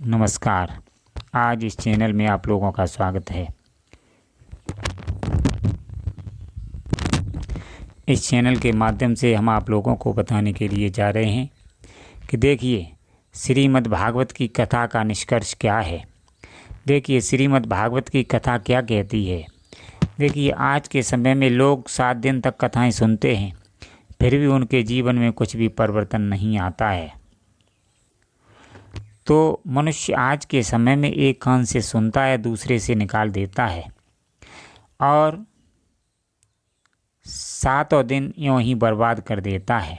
नमस्कार। आज इस चैनल में आप लोगों का स्वागत है। इस चैनल के माध्यम से हम आप लोगों को बताने के लिए जा रहे हैं कि देखिए श्रीमद् भागवत की कथा का निष्कर्ष क्या है। देखिए श्रीमद् भागवत की कथा क्या कहती है। देखिए आज के समय में लोग 7 दिन तक कथाएं सुनते हैं, फिर भी उनके जीवन में कुछ भी परिवर्तन नहीं आता है। तो मनुष्य आज के समय में एक कान से सुनता है, दूसरे से निकाल देता है और 7 दिन यूँ ही बर्बाद कर देता है।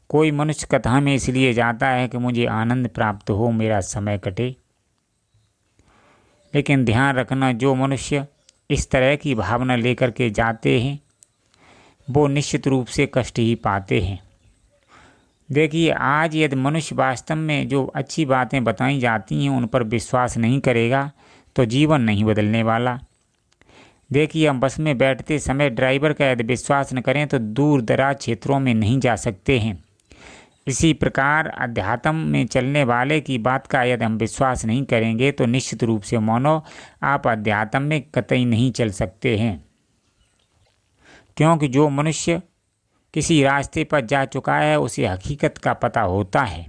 कोई मनुष्य कथा में इसलिए जाता है कि मुझे आनंद प्राप्त हो, मेरा समय कटे। लेकिन ध्यान रखना, जो मनुष्य इस तरह की भावना लेकर के जाते हैं वो निश्चित रूप से कष्ट ही पाते हैं। देखिए आज यदि मनुष्य वास्तव में जो अच्छी बातें बताई जाती हैं उन पर विश्वास नहीं करेगा तो जीवन नहीं बदलने वाला। देखिए हम बस में बैठते समय ड्राइवर का यदि विश्वास न करें तो दूर दराज क्षेत्रों में नहीं जा सकते हैं। इसी प्रकार अध्यात्म में चलने वाले की बात का यदि हम विश्वास नहीं करेंगे तो निश्चित रूप से मानो आप अध्यात्म में कतई नहीं चल सकते हैं। क्योंकि जो मनुष्य किसी रास्ते पर जा चुका है उसे हकीकत का पता होता है।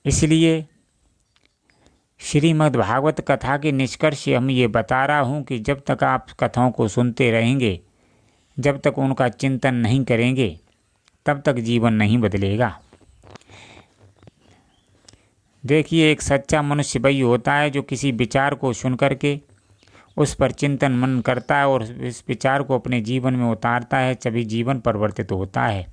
इसलिए श्रीमद् भागवत कथा के निष्कर्ष हम ये बता रहा हूँ कि जब तक आप कथाओं को सुनते रहेंगे, जब तक उनका चिंतन नहीं करेंगे, तब तक जीवन नहीं बदलेगा। देखिए एक सच्चा मनुष्य वही होता है जो किसी विचार को सुन करके उस पर चिंतन मनन करता है और इस विचार को अपने जीवन में उतारता है, तभी जीवन परिवर्तित होता है।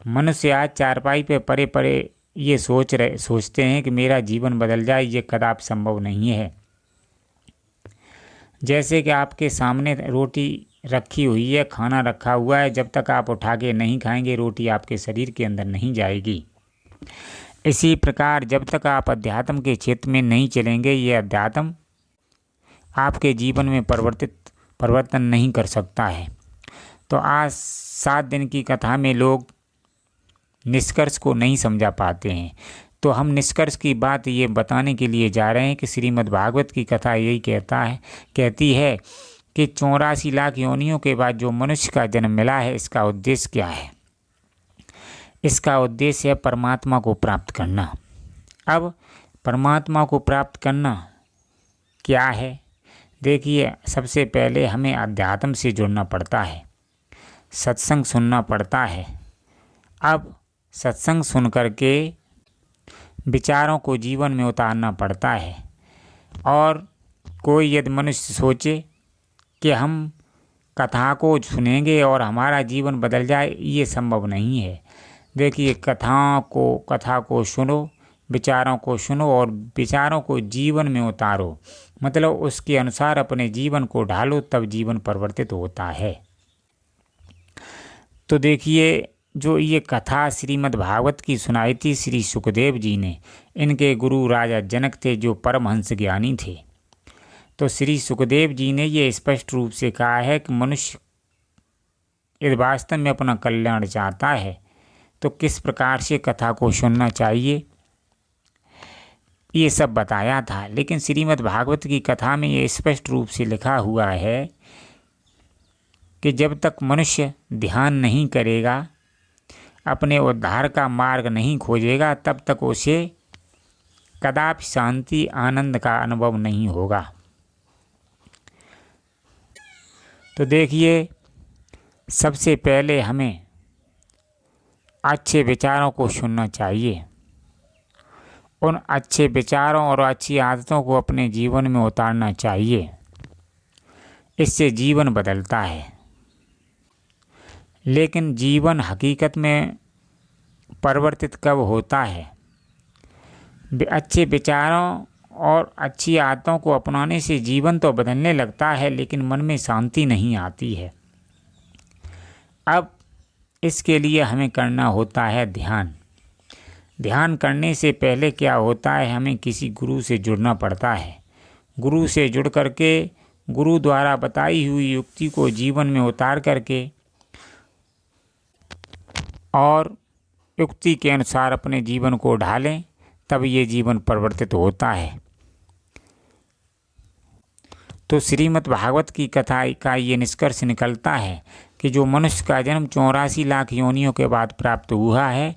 मनुष्य आज चारपाई पे पड़े पड़े ये सोचते हैं कि मेरा जीवन बदल जाए, ये कदापि संभव नहीं है। जैसे कि आपके सामने रोटी रखी हुई है, खाना रखा हुआ है, जब तक आप उठा के नहीं खाएंगे रोटी आपके शरीर के अंदर नहीं जाएगी। इसी प्रकार जब तक आप अध्यात्म के क्षेत्र में नहीं चलेंगे, ये अध्यात्म आपके जीवन में परिवर्तन नहीं कर सकता है। तो आज 7 दिन की कथा में लोग निष्कर्ष को नहीं समझा पाते हैं। तो हम निष्कर्ष की बात ये बताने के लिए जा रहे हैं कि श्रीमद् भागवत की कथा यही कहती है कि 84 लाख योनियों के बाद जो मनुष्य का जन्म मिला है, इसका उद्देश्य क्या है। इसका उद्देश्य है परमात्मा को प्राप्त करना। अब परमात्मा को प्राप्त करना क्या है। देखिए सबसे पहले हमें अध्यात्म से जुड़ना पड़ता है, सत्संग सुनना पड़ता है। अब सत्संग सुन करके विचारों को जीवन में उतारना पड़ता है। और कोई यदि मनुष्य सोचे कि हम कथा को सुनेंगे और हमारा जीवन बदल जाए, ये संभव नहीं है। देखिए कथा को सुनो, विचारों को सुनो और विचारों को जीवन में उतारो, मतलब उसके अनुसार अपने जीवन को ढालो, तब जीवन परिवर्तित होता है। तो देखिए जो ये कथा श्रीमद् भागवत की सुनाई थी श्री सुखदेव जी ने। इनके गुरु राजा जनक थे जो परमहंस ज्ञानी थे। तो श्री सुखदेव जी ने ये स्पष्ट रूप से कहा है कि मनुष्य यदि वास्तव में अपना कल्याण चाहता है तो किस प्रकार से कथा को सुनना चाहिए, ये सब बताया था। लेकिन श्रीमद् भागवत की कथा में ये स्पष्ट रूप से लिखा हुआ है कि जब तक मनुष्य ध्यान नहीं करेगा, अपने उद्धार का मार्ग नहीं खोजेगा, तब तक उसे कदापि शांति आनंद का अनुभव नहीं होगा। तो देखिए सबसे पहले हमें अच्छे विचारों को सुनना चाहिए। उन अच्छे विचारों और अच्छी आदतों को अपने जीवन में उतारना चाहिए। इससे जीवन बदलता है। लेकिन जीवन हकीकत में परिवर्तित कब होता है। अच्छे विचारों और अच्छी आदतों को अपनाने से जीवन तो बदलने लगता है, लेकिन मन में शांति नहीं आती है। अब इसके लिए हमें करना होता है ध्यान। ध्यान करने से पहले क्या होता है, हमें किसी गुरु से जुड़ना पड़ता है। गुरु से जुड़ करके गुरु द्वारा बताई हुई युक्ति को जीवन में उतार करके और युक्ति के अनुसार अपने जीवन को ढालें, तब ये जीवन परिवर्तित होता है। तो श्रीमद् भागवत की कथा का ये निष्कर्ष निकलता है कि जो मनुष्य का जन्म 84 लाख योनियों के बाद प्राप्त हुआ है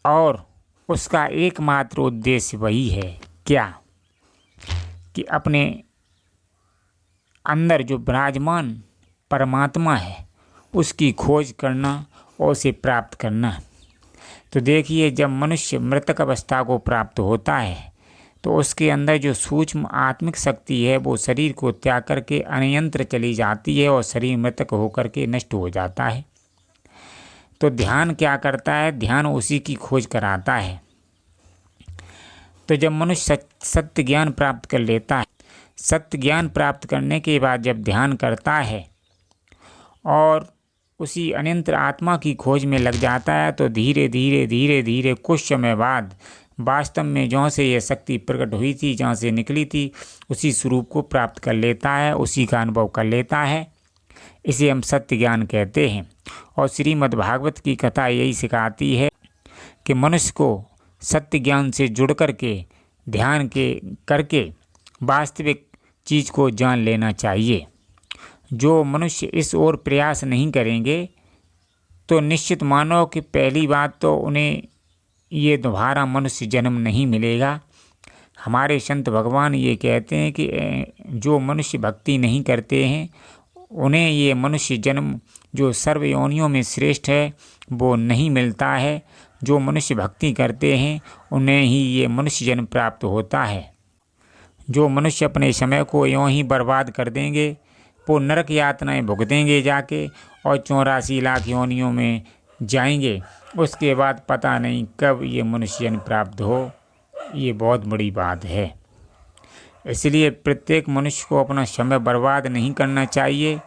और उसका एकमात्र उद्देश्य वही है क्या, कि अपने अंदर जो विराजमान परमात्मा है उसकी खोज करना और उसे प्राप्त करना। तो देखिए, जब मनुष्य मृतक अवस्था को प्राप्त होता है तो उसके अंदर जो सूक्ष्म आत्मिक शक्ति है वो शरीर को त्याग करके अन्यंत्र चली जाती है और शरीर मृतक होकर के नष्ट हो जाता है। तो ध्यान क्या करता है? ध्यान उसी की खोज कराता है। तो जब मनुष्य सत्य ज्ञान प्राप्त कर लेता है, सत्य ज्ञान प्राप्त करने के बाद जब ध्यान करता है और उसी अनंत आत्मा की खोज में लग जाता है तो धीरे धीरे धीरे धीरे कुछ समय बाद वास्तव में जहाँ से यह शक्ति प्रकट हुई थी, जहाँ से निकली थी, उसी स्वरूप को प्राप्त कर लेता है, उसी का अनुभव कर लेता है। इसे हम सत्य ज्ञान कहते हैं। और श्रीमद् भागवत की कथा यही सिखाती है कि मनुष्य को सत्य ज्ञान से जुड़ करके ध्यान के करके वास्तविक चीज़ को जान लेना चाहिए। जो मनुष्य इस ओर प्रयास नहीं करेंगे तो निश्चित मानो कि पहली बात तो उन्हें ये दोबारा मनुष्य जन्म नहीं मिलेगा। हमारे संत भगवान ये कहते हैं कि जो मनुष्य भक्ति नहीं करते हैं उन्हें ये मनुष्य जन्म जो सर्व योनियों में श्रेष्ठ है वो नहीं मिलता है। जो मनुष्य भक्ति करते हैं उन्हें ही ये मनुष्य जन्म प्राप्त होता है। जो मनुष्य अपने समय को यूँ ही बर्बाद कर देंगे वो नरक यातनाएं भुगतेंगे जाके और 84 लाख योनियों में जाएंगे। उसके बाद पता नहीं कब ये मनुष्य जन्म प्राप्त हो। ये बहुत बड़ी बात है। इसलिए प्रत्येक मनुष्य को अपना समय बर्बाद नहीं करना चाहिए।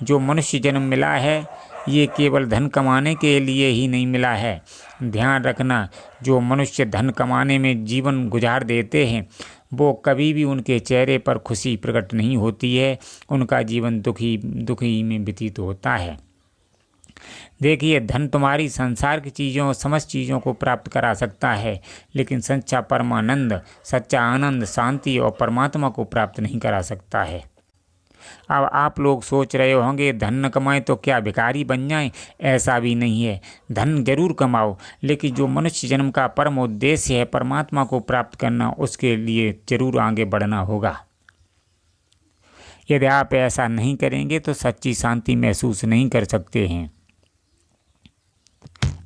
जो मनुष्य जन्म मिला है ये केवल धन कमाने के लिए ही नहीं मिला है। ध्यान रखना, जो मनुष्य धन कमाने में जीवन गुजार देते हैं वो कभी भी उनके चेहरे पर खुशी प्रकट नहीं होती है। उनका जीवन दुखी में व्यतीत होता है। देखिए, धन तुम्हारी संसार की चीज़ों समस्त चीज़ों को प्राप्त करा सकता है, लेकिन सच्चा परमानंद, सच्चा आनंद, शांति और परमात्मा को प्राप्त नहीं करा सकता है। अब आप लोग सोच रहे होंगे धन न कमाएं तो क्या भिखारी बन जाएं? ऐसा भी नहीं है। धन जरूर कमाओ, लेकिन जो मनुष्य जन्म का परम उद्देश्य है परमात्मा को प्राप्त करना, उसके लिए जरूर आगे बढ़ना होगा। यदि आप ऐसा नहीं करेंगे तो सच्ची शांति महसूस नहीं कर सकते हैं।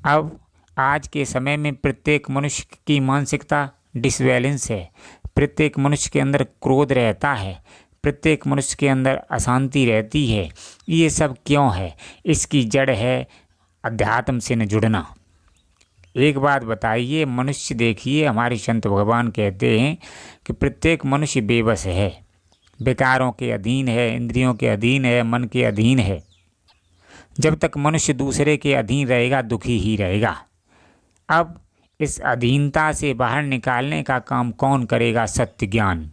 अब आज के समय में प्रत्येक मनुष्य की मानसिकता डिसबैलेंस है। प्रत्येक मनुष्य के अंदर क्रोध रहता है, प्रत्येक मनुष्य के अंदर अशांति रहती है। ये सब क्यों है? इसकी जड़ है अध्यात्म से न जुड़ना। एक बात बताइए, मनुष्य देखिए, हमारे संत भगवान कहते हैं कि प्रत्येक मनुष्य बेबस है, विकारों के अधीन है, इंद्रियों के अधीन है, मन के अधीन है। जब तक मनुष्य दूसरे के अधीन रहेगा दुखी ही रहेगा। अब इस अधीनता से बाहर निकालने का काम कौन करेगा? सत्य ज्ञान।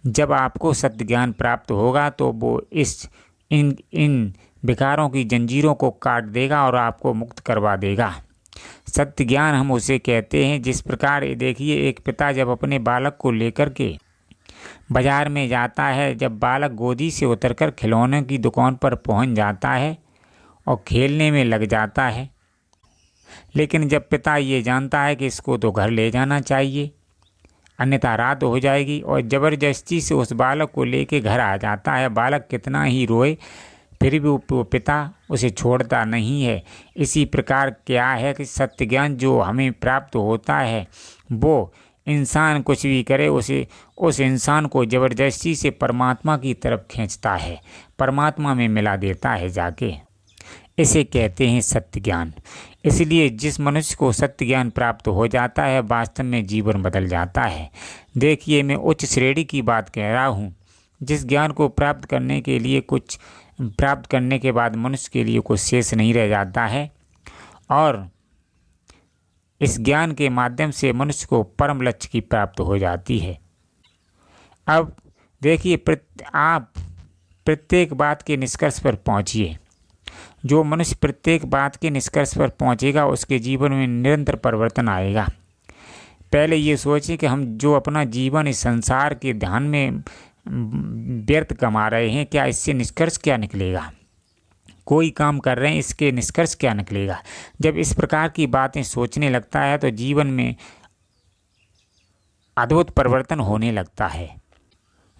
जब आपको सत्य ज्ञान प्राप्त होगा तो वो इन विकारों की जंजीरों को काट देगा और आपको मुक्त करवा देगा। सत्य ज्ञान हम उसे कहते हैं। जिस प्रकार देखिए, एक पिता जब अपने बालक को लेकर के बाजार में जाता है, जब बालक गोदी से उतरकर खिलौने की दुकान पर पहुंच जाता है और खेलने में लग जाता है, लेकिन जब पिता ये जानता है कि इसको तो घर ले जाना चाहिए अन्यथा रात हो जाएगी, और ज़बरदस्ती से उस बालक को लेके घर आ जाता है, बालक कितना ही रोए फिर भी वो पिता उसे छोड़ता नहीं है। इसी प्रकार क्या है कि सत्य ज्ञान जो हमें प्राप्त होता है वो इंसान कुछ भी करे उस इंसान को ज़बरदस्ती से परमात्मा की तरफ खींचता है, परमात्मा में मिला देता है जाके। इसे कहते हैं सत्य ज्ञान। इसलिए जिस मनुष्य को सत्य ज्ञान प्राप्त हो जाता है वास्तव में जीवन बदल जाता है। देखिए, मैं उच्च श्रेणी की बात कह रहा हूँ। जिस ज्ञान को प्राप्त करने के बाद मनुष्य के लिए कुछ शेष नहीं रह जाता है, और इस ज्ञान के माध्यम से मनुष्य को परम लक्ष्य की प्राप्त हो जाती है। अब देखिए, आप प्रत्येक बात के निष्कर्ष पर पहुँचिए। जो मनुष्य प्रत्येक बात के निष्कर्ष पर पहुंचेगा उसके जीवन में निरंतर परिवर्तन आएगा। पहले ये सोचें कि हम जो अपना जीवन इस संसार के ध्यान में व्यर्थ कमा रहे हैं, क्या इससे निष्कर्ष क्या निकलेगा? कोई काम कर रहे हैं, इसके निष्कर्ष क्या निकलेगा? जब इस प्रकार की बातें सोचने लगता है तो जीवन में अद्भुत परिवर्तन होने लगता है।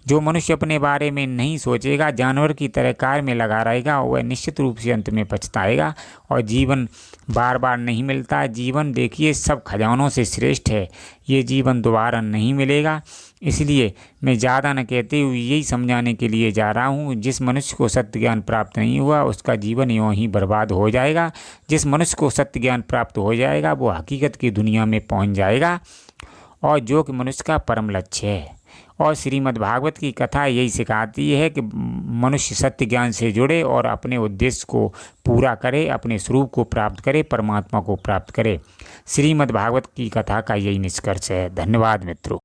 जो मनुष्य अपने बारे में नहीं सोचेगा, जानवर की तरह कार्य में लगा रहेगा, वह निश्चित रूप से अंत में पछताएगा और जीवन बार बार नहीं मिलता। जीवन देखिए सब खजानों से श्रेष्ठ है, ये जीवन दोबारा नहीं मिलेगा। इसलिए मैं ज़्यादा न कहते हुए यही समझाने के लिए जा रहा हूँ, जिस मनुष्य को सत्य ज्ञान प्राप्त नहीं हुआ उसका जीवन यूँ ही बर्बाद हो जाएगा। जिस मनुष्य को सत्य ज्ञान प्राप्त हो जाएगा वो हकीकत की दुनिया में पहुँच जाएगा, और जो कि मनुष्य का परम लक्ष्य है। और श्रीमद् भागवत की कथा यही सिखाती है कि मनुष्य सत्य ज्ञान से जुड़े और अपने उद्देश्य को पूरा करे, अपने स्वरूप को प्राप्त करे, परमात्मा को प्राप्त करे। श्रीमद् भागवत की कथा का यही निष्कर्ष है। धन्यवाद मित्रों।